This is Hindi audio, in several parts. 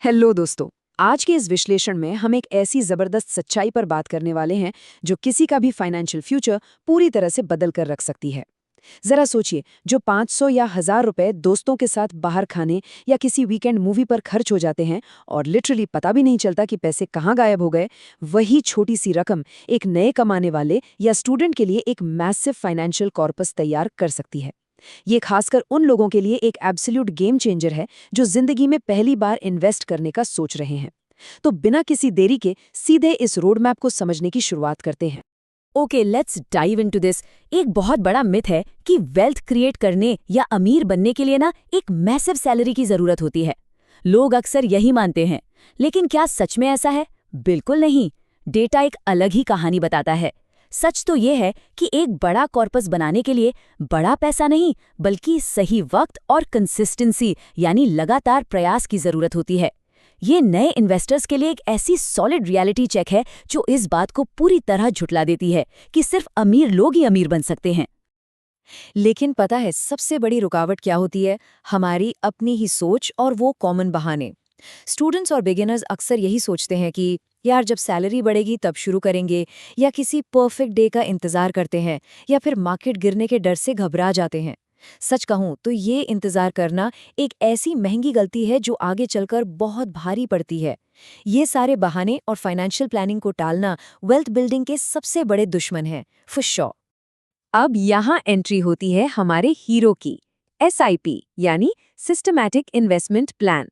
हेलो दोस्तों। आज के इस विश्लेषण में हम एक ऐसी जबरदस्त सच्चाई पर बात करने वाले हैं जो किसी का भी फाइनेंशियल फ्यूचर पूरी तरह से बदल कर रख सकती है। जरा सोचिए, जो 500 या 1000 रुपए दोस्तों के साथ बाहर खाने या किसी वीकेंड मूवी पर खर्च हो जाते हैं और लिटरली पता भी नहीं चलता कि पैसे कहाँ गायब हो गए, वही छोटी सी रकम एक नए कमाने वाले या स्टूडेंट के लिए एक मैसिव फाइनेंशियल कॉर्पस तैयार कर सकती है। ये खासकर उन लोगों के लिए एक एब्सोल्यूट गेम चेंजर है जो जिंदगी में पहली बार इन्वेस्ट करने का सोच रहे हैं। तो बिना किसी देरी के सीधे इस रोड मैप को समझने की शुरुआत करते हैं। Okay, let's dive into this. एक बहुत बड़ा मिथ है कि वेल्थ क्रिएट करने या अमीर बनने के लिए ना एक मैसिव सैलरी की जरूरत होती है। लोग अक्सर यही मानते हैं, लेकिन क्या सच में ऐसा है? बिल्कुल नहीं। डेटा एक अलग ही कहानी बताता है। सच तो ये है कि एक बड़ा कॉर्पस बनाने के लिए बड़ा पैसा नहीं, बल्कि सही वक्त और कंसिस्टेंसी यानी लगातार प्रयास की जरूरत होती है। ये नए इन्वेस्टर्स के लिए एक ऐसी सॉलिड रियलिटी चेक है जो इस बात को पूरी तरह झुठला देती है कि सिर्फ अमीर लोग ही अमीर बन सकते हैं। लेकिन पता है सबसे बड़ी रुकावट क्या होती है? हमारी अपनी ही सोच और वो कॉमन बहाने। स्टूडेंट्स और बिगिनर्स अक्सर यही सोचते हैं कि यार जब सैलरी बढ़ेगी तब शुरू करेंगे, या किसी परफेक्ट डे का इंतजार करते हैं, या फिर मार्केट गिरने के डर से घबरा जाते हैं। सच कहूं तो ये इंतजार करना एक ऐसी महंगी गलती है जो आगे चलकर बहुत भारी पड़ती है। ये सारे बहाने और फाइनेंशियल प्लानिंग को टालना वेल्थ बिल्डिंग के सबसे बड़े दुश्मन हैं, फॉर श्योर। अब यहाँ एंट्री होती है हमारे हीरो की, एसआईपी यानी सिस्टमैटिक इन्वेस्टमेंट प्लान।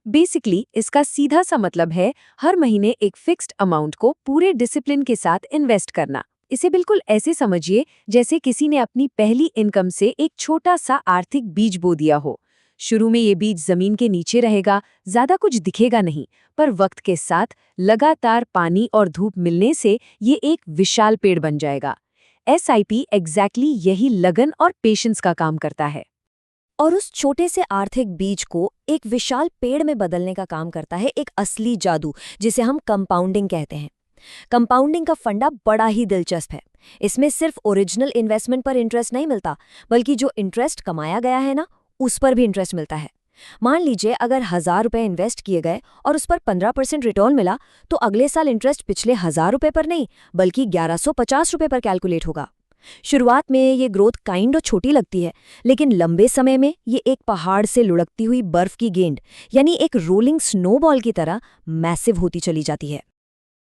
बेसिकली इसका सीधा सा मतलब है हर महीने एक फिक्स्ड अमाउंट को पूरे डिसिप्लिन के साथ इन्वेस्ट करना। इसे बिल्कुल ऐसे समझिए जैसे किसी ने अपनी पहली इनकम से एक छोटा सा आर्थिक बीज बो दिया हो। शुरू में ये बीज जमीन के नीचे रहेगा, ज्यादा कुछ दिखेगा नहीं, पर वक्त के साथ लगातार पानी और धूप मिलने से ये एक विशाल पेड़ बन जाएगा। एसआईपी एग्जैक्टली यही लगन और पेशेंस का काम करता है। और उस छोटे से आर्थिक बीज को एक विशाल पेड़ में बदलने का काम करता है एक असली जादू, जिसे हम कंपाउंडिंग कहते हैं। कंपाउंडिंग का फंडा बड़ा ही दिलचस्प है। इसमें सिर्फ ओरिजिनल इन्वेस्टमेंट पर इंटरेस्ट नहीं मिलता, बल्कि जो इंटरेस्ट कमाया गया है ना, उस पर भी इंटरेस्ट मिलता है। मान लीजिए अगर 1000 रुपए इन्वेस्ट किए गए और उस पर 15% रिटर्न मिला, तो अगले साल इंटरेस्ट पिछले 1000 रुपए पर नहीं, बल्कि 1150 रुपए पर कैलकुलेट होगा। शुरुआत में ये ग्रोथ काइंड छोटी लगती है, लेकिन लंबे समय में ये एक पहाड़ से लुढ़कती हुई बर्फ की गेंद यानी एक रोलिंग स्नोबॉल की तरह मैसिव होती चली जाती है।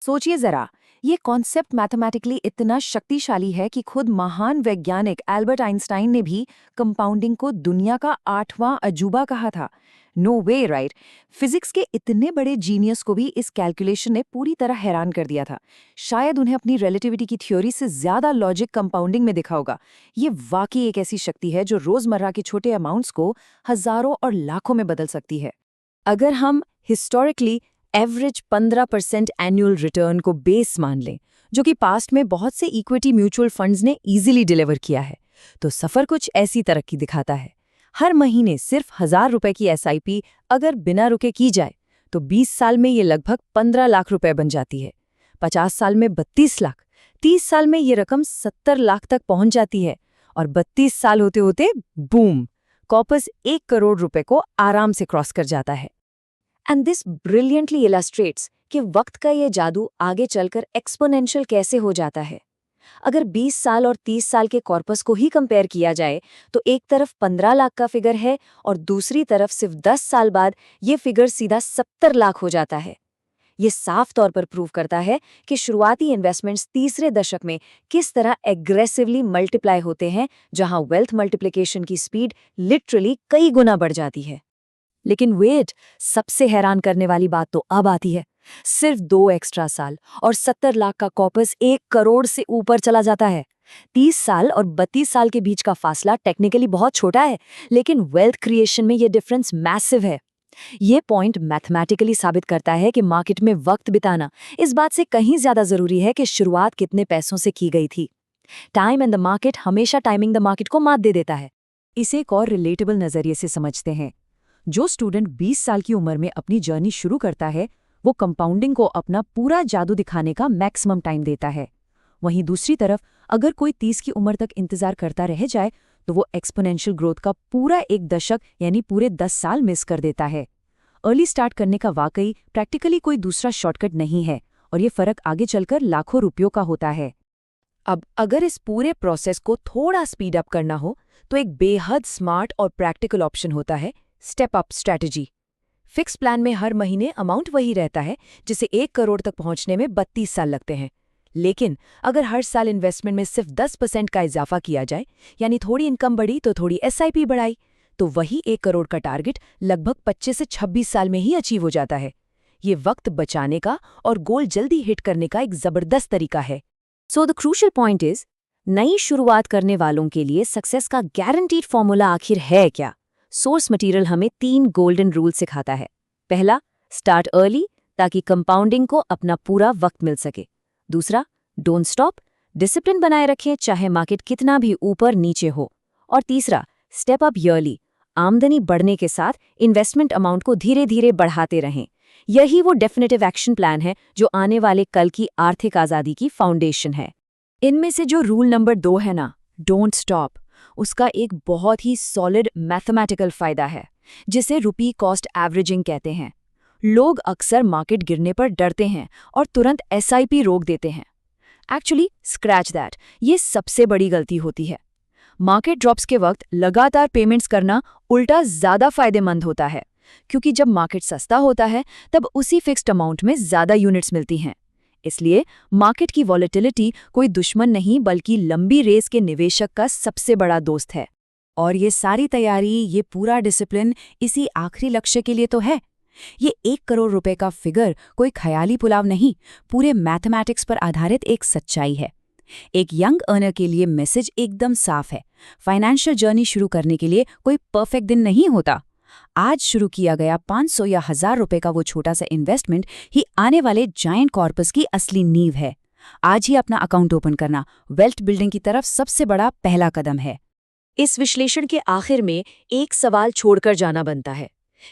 सोचिए जरा, ये कॉन्सेप्ट मैथमेटिकली इतना शक्तिशाली है कि खुद महान वैज्ञानिक एल्बर्ट आइंस्टाइन ने भी कंपाउंडिंग को दुनिया का 8वां अजूबा कहा था। नो वे, राइट? फिजिक्स के इतने बड़े जीनियस को भी इस कैलकुलेशन ने पूरी तरह हैरान कर दिया था। शायद उन्हें अपनी रिलेटिविटी की थ्योरी से ज्यादा लॉजिक कंपाउंडिंग में दिखा होगा। ये वाकई एक ऐसी शक्ति है जो रोजमर्रा के छोटे अमाउंट्स को हजारों और लाखों में बदल सकती है। अगर हम हिस्टोरिकली एवरेज 15% एनुअल रिटर्न को बेस मान लें, जो कि पास्ट में बहुत से इक्विटी म्यूचुअल फंड्स ने इजीली डिलीवर किया है, तो सफर कुछ ऐसी तरक्की दिखाता है। हर महीने सिर्फ 1000 रुपए की एसआईपी अगर बिना रुके की जाए तो 20 साल में ये लगभग 15 लाख रुपए बन जाती है। 50 साल में 32 लाख, 30 साल में ये रकम 70 लाख तक पहुंच जाती है, और 32 साल होते होते बूम, कॉर्पस 1 करोड़ रुपए को आराम से क्रॉस कर जाता है। एंड दिस ब्रिलियंटली इलस्ट्रेट्स कि वक्त का ये जादू आगे चलकर एक्सपोनेंशियल कैसे हो जाता है। अगर 20 साल और 30 साल के कॉर्पस को ही कंपेयर किया जाए तो एक तरफ 15 लाख का फिगर है और दूसरी तरफ सिर्फ 10 साल बाद ये फिगर सीधा 70 लाख हो जाता है। ये साफ तौर पर प्रूव करता है कि शुरुआती इन्वेस्टमेंट्स तीसरे दशक में किस तरह एग्रेसिवली मल्टीप्लाई होते हैं, जहां वेल्थ मल्टीप्लिकेशन की स्पीड लिटरली कई गुना बढ़ जाती है। लेकिन वेट, सबसे हैरान करने वाली बात तो अब आती है। सिर्फ 2 एक्स्ट्रा साल और 70 लाख का कॉर्पस 1 करोड़ से ऊपर चला जाता है। 30 साल और 32 साल के बीच का फासला टेक्निकली बहुत छोटा है, लेकिन वेल्थ क्रिएशन में ये डिफरेंस मैसिव है। ये पॉइंट मैथमेटिकली साबित करता है कि मार्केट में वक्त बिताना इस बात से कहीं ज्यादा जरूरी है कि शुरुआत कितने पैसों से की गई थी। टाइम एंड द मार्केट हमेशा टाइमिंग द मार्केट को मात दे देता है। इसे एक और रिलेटेबल नजरिए से समझते हैं। जो स्टूडेंट 20 साल की उम्र में अपनी जर्नी शुरू करता है, वो कंपाउंडिंग को अपना पूरा जादू दिखाने का मैक्सिमम टाइम देता है। वहीं दूसरी तरफ अगर कोई 30 की उम्र तक इंतजार करता रह जाए तो वो एक्सपोनेंशियल ग्रोथ का पूरा एक दशक यानी पूरे 10 साल मिस कर देता है। अर्ली स्टार्ट करने का वाकई प्रैक्टिकली कोई दूसरा शॉर्टकट नहीं है और ये फर्क आगे चलकर लाखों रुपयों का होता है। अब अगर इस पूरे प्रोसेस को थोड़ा स्पीड अप करना हो तो एक बेहद स्मार्ट और प्रैक्टिकल ऑप्शन होता है step up strategy. Fix plan में हर महीने अमाउंट वही रहता है जिसे 1 करोड़ तक पहुंचने में 32 साल लगते हैं। लेकिन अगर हर साल इन्वेस्टमेंट में सिर्फ 10% का इजाफा किया जाए, यानी थोड़ी इनकम बढ़ी तो थोड़ी SIP बढ़ाई, तो वही 1 करोड़ का टारगेट लगभग 25 से 26 साल में ही अचीव हो जाता है। ये वक्त बचाने का और गोल जल्दी हिट करने का एक जबरदस्त तरीका है। So the crucial point is, नई शुरुआत करने वालों के लिए सक्सेस का गारंटीड फॉर्मूला आखिर है क्या? सोर्स मटेरियल हमें 3 गोल्डन रूल सिखाता है। पहला, स्टार्ट अर्ली ताकि कंपाउंडिंग को अपना पूरा वक्त मिल सके। दूसरा, डोंट स्टॉप, डिसिप्लिन बनाए रखें चाहे मार्केट कितना भी ऊपर नीचे हो। और तीसरा, स्टेप अप ईयरली, आमदनी बढ़ने के साथ इन्वेस्टमेंट अमाउंट को धीरे धीरे बढ़ाते रहें। यही वो डेफिनेटिव एक्शन प्लान है जो आने वाले कल की आर्थिक आज़ादी की फाउंडेशन है। इनमें से जो रूल नंबर 2 है ना, डोंट स्टॉप, उसका एक बहुत ही सॉलिड मैथमेटिकल फायदा है जिसे रुपी कॉस्ट एवरेजिंग कहते हैं। लोग अक्सर मार्केट गिरने पर डरते हैं और तुरंत SIP रोक देते हैं। एक्चुअली स्क्रैच दैट, ये सबसे बड़ी गलती होती है। मार्केट ड्रॉप्स के वक्त लगातार पेमेंट्स करना उल्टा ज़्यादा फायदेमंद होता है, क्योंकि जब मार्केट सस्ता होता है तब उसी फिक्स्ड अमाउंट में ज़्यादा यूनिट्स मिलती हैं। इसलिए मार्केट की वॉलेटिलिटी कोई दुश्मन नहीं बल्कि लंबी रेस के निवेशक का सबसे बड़ा दोस्त है। और ये सारी तैयारी, ये पूरा डिसिप्लिन इसी आखिरी लक्ष्य के लिए तो है। ये 1 करोड़ रुपए का फिगर कोई ख्याली पुलाव नहीं, पूरे मैथमेटिक्स पर आधारित एक सच्चाई है। एक यंग अर्नर के लिए मैसेज एकदम साफ है, फाइनेंशियल जर्नी शुरू करने के लिए कोई परफेक्ट दिन नहीं होता। आज शुरू किया गया 500 या 1000 रुपए का वो छोटा सा इन्वेस्टमेंट ही आने वाले जायंट कॉर्पस की असली नींव है। आज ही अपना अकाउंट ओपन करना वेल्थ बिल्डिंग की तरफ सबसे बड़ा पहला कदम है। इस विश्लेषण के आखिर में एक सवाल छोड़कर जाना बनता है।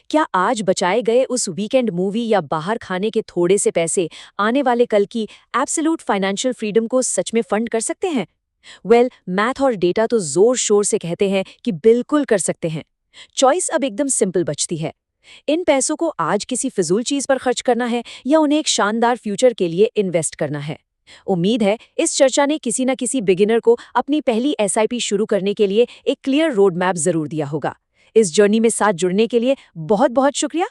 क्या आज बचाए गए उस वीकेंड मूवी या बाहर खाने के थोड़े से पैसे आने वाले कल की एब्सोल्यूट फाइनेंशियल फ्रीडम को सच में फंड कर सकते हैं? मैथ और डेटा तो जोर शोर से कहते हैं कि बिल्कुल कर सकते हैं। चॉइस अब एकदम सिंपल बचती है। इन पैसों को आज किसी फिजूल चीज पर खर्च करना है या उन्हें एक शानदार फ्यूचर के लिए इन्वेस्ट करना है। उम्मीद है इस चर्चा ने किसी न किसी बिगिनर को अपनी पहली SIP शुरू करने के लिए एक क्लियर रोड मैप जरूर दिया होगा। इस जर्नी में साथ जुड़ने के लिए बहुत बहुत शुक्रिया।